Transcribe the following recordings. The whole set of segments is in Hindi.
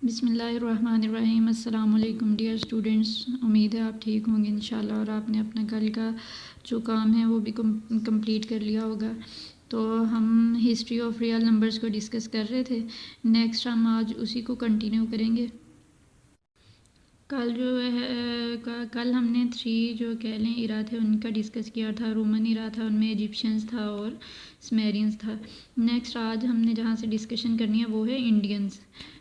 बिस्मिल्लाहिर्रहमानिर्रहीम। अस्सलाम वालेकुम डियर स्टूडेंट्स, उम्मीद है आप ठीक होंगे इंशाल्लाह और आपने अपना कल का जो काम है वो भी कंप्लीट कर लिया होगा। तो हम हिस्ट्री ऑफ रियल नंबर्स को डिस्कस कर रहे थे। नेक्स्ट हम आज उसी को कंटिन्यू करेंगे। कल जो है कल हमने 3 जो कह लें इरा थे उनका डिस्कस किया था। रोमन इरा था, उनमें इजिप्शियंस था और स्मेरियंस था। नेक्स्ट आज हमने जहाँ से डिस्कशन करनी है वो है इंडियंस।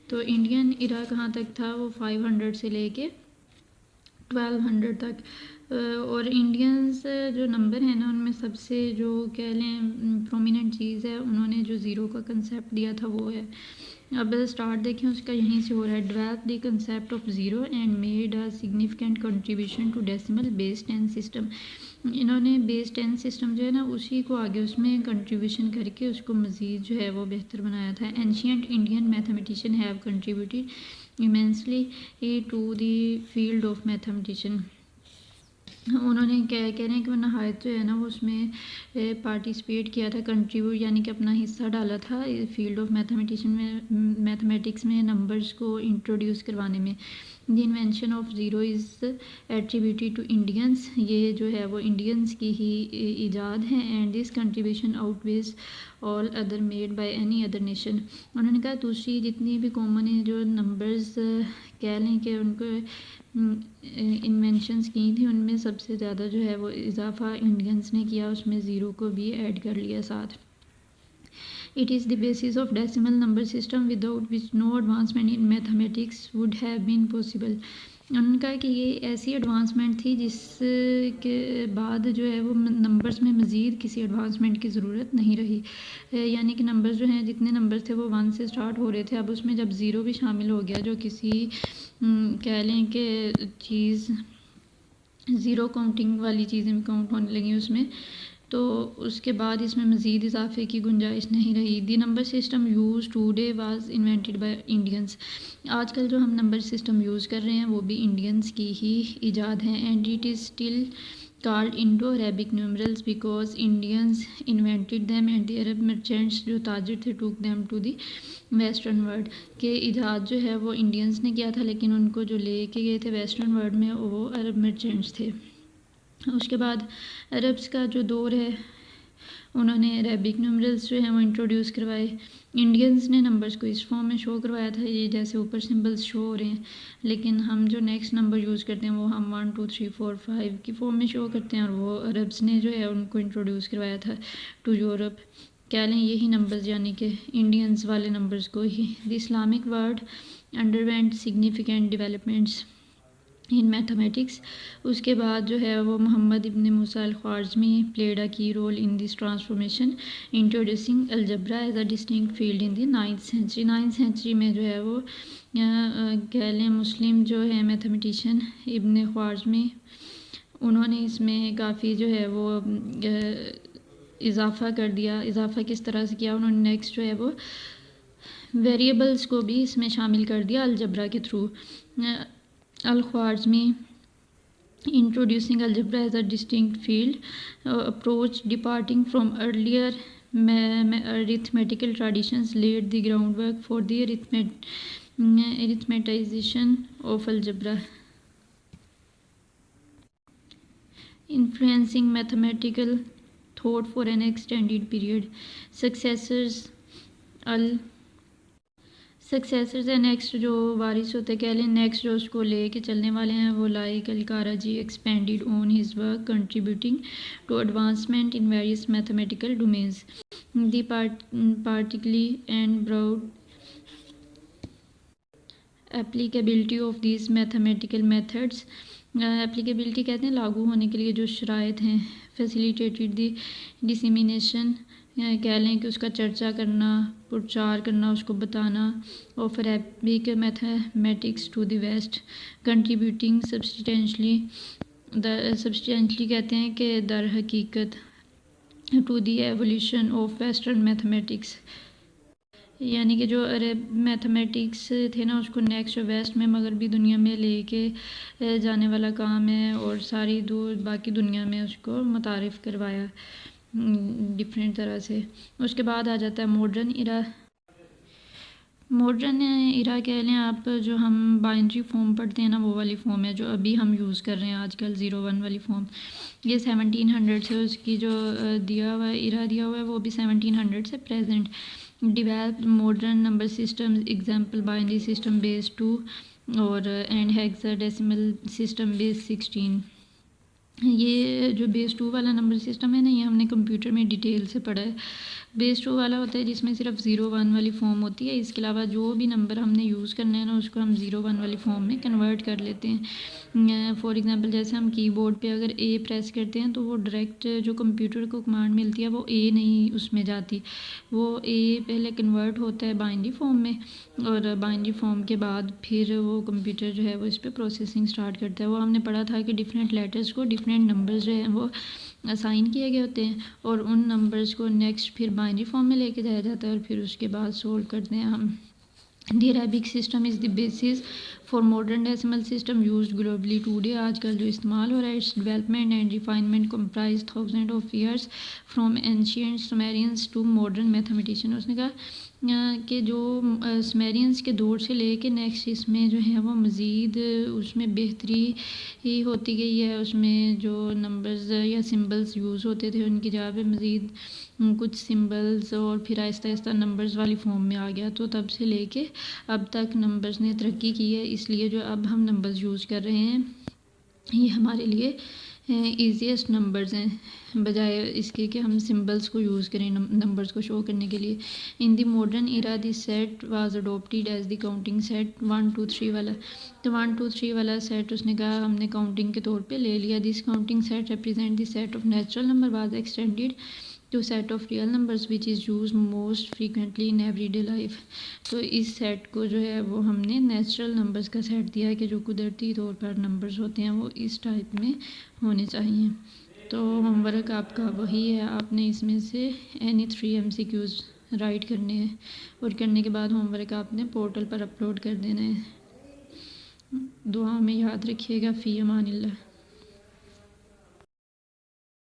तो इंडियन इरा कहाँ तक था, वो 500 से लेके 1200 तक। और इंडियंस जो नंबर है ना उनमें सबसे जो कह लें प्रोमिनेंट चीज़ है, उन्होंने जो ज़ीरो का कंसेप्ट दिया था वो है। अब स्टार्ट देखें उसका यहीं से हो रहा है। Develop the concept of zero and made a significant contribution to decimal base 10 system. इन्होंने बेस 10 सिस्टम जो है ना उसी को आगे उसमें कंट्रीब्यूशन करके उसको मज़ीद जो है वो बेहतर बनाया था। Ancient Indian mathematician have contributed immensely to the field of mathematician. उन्होंने क्या कह रहे हैं कि वो नहायत जो है ना वो उसमें पार्टिसिपेट किया था, कंट्रीब्यूट यानी कि अपना हिस्सा डाला था फील्ड ऑफ मैथमेटिशियन में, मैथमेटिक्स में नंबर्स को इंट्रोड्यूस करवाने में। The invention of zero is attributed to Indians, ये जो है वो इंडियंस की ही ईजाद है। And this contribution outweighs all other made by any other nation. उन्होंने कहा दूसरी जितनी भी कॉमन जो नंबर्स कह लें कि उनको इन्वेंशंस की थी उनमें सबसे ज़्यादा जो है वो इजाफा इंडियंस ने किया, उसमें ज़ीरो को भी ऐड कर लिया साथ। It is the basis of decimal number system without which no advancement in mathematics would have been possible. उन्होंने कहा कि ये ऐसी एडवांसमेंट थी जिसके बाद जो है वो नंबर्स में मज़ीद किसी एडवांसमेंट की ज़रूरत नहीं रही। यानी कि नंबर्स जो हैं जितने नंबर्स थे वो 1 से स्टार्ट हो रहे थे, अब उसमें जब ज़ीरो भी शामिल हो गया जो किसी कह लें कि चीज़ ज़ीरो काउंटिंग वाली चीज़ें भी काउंट होने लगी उसमें, तो उसके बाद इसमें मज़ीद इजाफे की गुंजाइश नहीं रही। The number system use today was invented by Indians. आजकल जो हम नंबर सिस्टम यूज़ कर रहे हैं वो भी इंडियंस की ही ईजाद है। And it is still called Indo-Arabic numerals because Indians invented them and the Arab merchants जो ताजिर थे took them to the western world। के ईजाद जो है वो इंडियंस ने किया था लेकिन उनको जो लेके गए थे वेस्टर्न वर्ल्ड में वो अरब मर्चेंट्स थे। उसके बाद अरब्स का जो दौर है उन्होंने अरेबिक न्यूमरल्स जो हैं वो इंट्रोड्यूस करवाए। इंडियंस ने नंबर्स को इस फॉर्म में शो करवाया था ये जैसे ऊपर सिंबल्स शो हो रहे हैं, लेकिन हम जो नेक्स्ट नंबर यूज़ करते हैं वो हम 1 2 3 4 5 की फॉर्म में शो करते हैं और वो अरब्स ने जो है उनको इंट्रोड्यूस करवाया था टू यूरोप। कह लें यही नंबर्स यानी कि इंडियंस वाले नंबर्स को ही। The Islamic world underwent significant developments in mathematics. उसके बाद जो है वो मोहम्मद इब्न मूसा अल ख्वारिज़मी played a key role in this transformation introducing algebra as a distinct field in the 9th century. 9th century में जो है वो कह लें मुस्लिम जो है मैथमेटिशियन इब्न ख्वारिज़मी उन्होंने इसमें काफ़ी जो है वो इजाफा कर दिया। इजाफा किस तरह से किया उन्होंने, नेक्स्ट जो है वो वेरिएबल्स को भी इसमें शामिल कर दिया अलजब्रा के through. Al-Khwarizmi introducing algebra as a distinct field approach departing from earlier arithmetical traditions laid the groundwork for the arithmetization of algebra, influencing mathematical thought for an extended period. Successors है नेक्स्ट जो वारिस होते कह लें, नेक्स्ट जो उसको लेके चलने वाले हैं वो like Al Karaji expanded on his work contributing to advancement in various mathematical domains. The particularly and broad applicability of these mathematical methods. Applicability कहते हैं लागू होने के लिए जो शराइत हैं। फैसिलिटेटेड द डिसमिनेशन, कह लें कि उसका चर्चा करना, प्रचार करना, उसको बताना। Of Arabic mathematics to the west contributing substantially कहते हैं कि दर हकीकत to the evolution of western mathematics, यानी कि जो अरब मैथमेटिक्स थे ना उसको नेक्स्ट वेस्ट में मगरबी दुनिया में लेके जाने वाला काम है और सारी बाकी दुनिया में उसको मुतारिफ़ करवाया डिफरेंट तरह से। उसके बाद आ जाता है मॉडर्न इरा। मॉडर्न इरा कह लें आप, जो हम बाइनरी फॉर्म पढ़ते हैं ना, वो वाली फॉर्म है जो अभी हम यूज़ कर रहे हैं आजकल, 01 वाली फॉर्म। ये 1700 से उसकी जो दिया हुआ इरा दिया हुआ है वो भी 1700 से present. Develop modern number system example binary system base 2 और एंड हेक्साडेसिमल सिस्टम बेस 16। ये जो बेस 2 वाला नंबर सिस्टम है ना, ये हमने कंप्यूटर में डिटेल से पढ़ा है। बेस 2 वाला होता है जिसमें सिर्फ 01 वाली फॉर्म होती है, इसके अलावा जो भी नंबर हमने यूज़ करना है ना उसको हम 01 वाली फॉर्म में कन्वर्ट कर लेते हैं। फॉर एग्जांपल जैसे हम कीबोर्ड पे अगर ए प्रेस करते हैं तो वो डायरेक्ट जो कंप्यूटर को कमांड मिलती है वो ए नहीं उसमें जाती, वो ए पहले कन्वर्ट होता है बाइनरी फॉर्म में, और बाइनरी फॉर्म के बाद फिर वो कंप्यूटर जो है वो इस पर प्रोसेसिंग स्टार्ट करता है। वो हमने पढ़ा था कि डिफरेंट लेटर्स को डिफरेंट नंबर्स जो हैं वो असाइन किए गए होते हैं, और उन नंबर्स को नेक्स्ट फिर बाइनरी फॉर्म में लेके जाया जाता है और फिर उसके बाद सोल्व करते हैं हम। The Arabic system is the basis for modern decimal system used globally today। आजकल जो इस्तेमाल हो रहा है, its development and refinement comprise thousands of years from ancient Sumerians to modern mathematician। उसने कहा कि जो सुमेरियंस के दौर से लेके नेक्स्ट इसमें जो है वो मज़ीद उसमें बेहतरी ही होती गई है। उसमें जो नंबर्स या सिंबल्स यूज़ होते थे उनकी जगह पे मज़ीद कुछ सिंबल्स, और फिर आहिस्ता आहिस्ता नंबर्स वाली फॉर्म में आ गया। तो तब से लेके अब तक नंबर्स ने तरक्की की है, इसलिए जो अब हम नंबर्स यूज़ कर रहे हैं ये हमारे लिए ईजीएस्ट नंबर्स हैं, बजाय इसके कि हम सिंबल्स को यूज़ करें नंबर्स को शो करने के लिए। In the modern era this set was adopted as the counting set 1 2 3 वाला। तो 1 2 3 वाला सेट उसने कहा हमने काउंटिंग के तौर पे ले लिया। This counting set represent the set of natural number was extended to set of real numbers which is use most frequently in everyday life. तो इस सेट को जो है वो हमने नेचुरल नंबर्स का सेट दिया है कि जो कुदरती तौर पर नंबर्स होते हैं वो इस टाइप में होने चाहिए। तो होमवर्क आपका वही है, आपने इसमें से एनी 3 MCQs राइट करने हैं, और करने के बाद होमवर्क आपने पोर्टल पर अपलोड कर देना है। दुआ में याद रखिएगा। फ़ी अमानिल्लाह।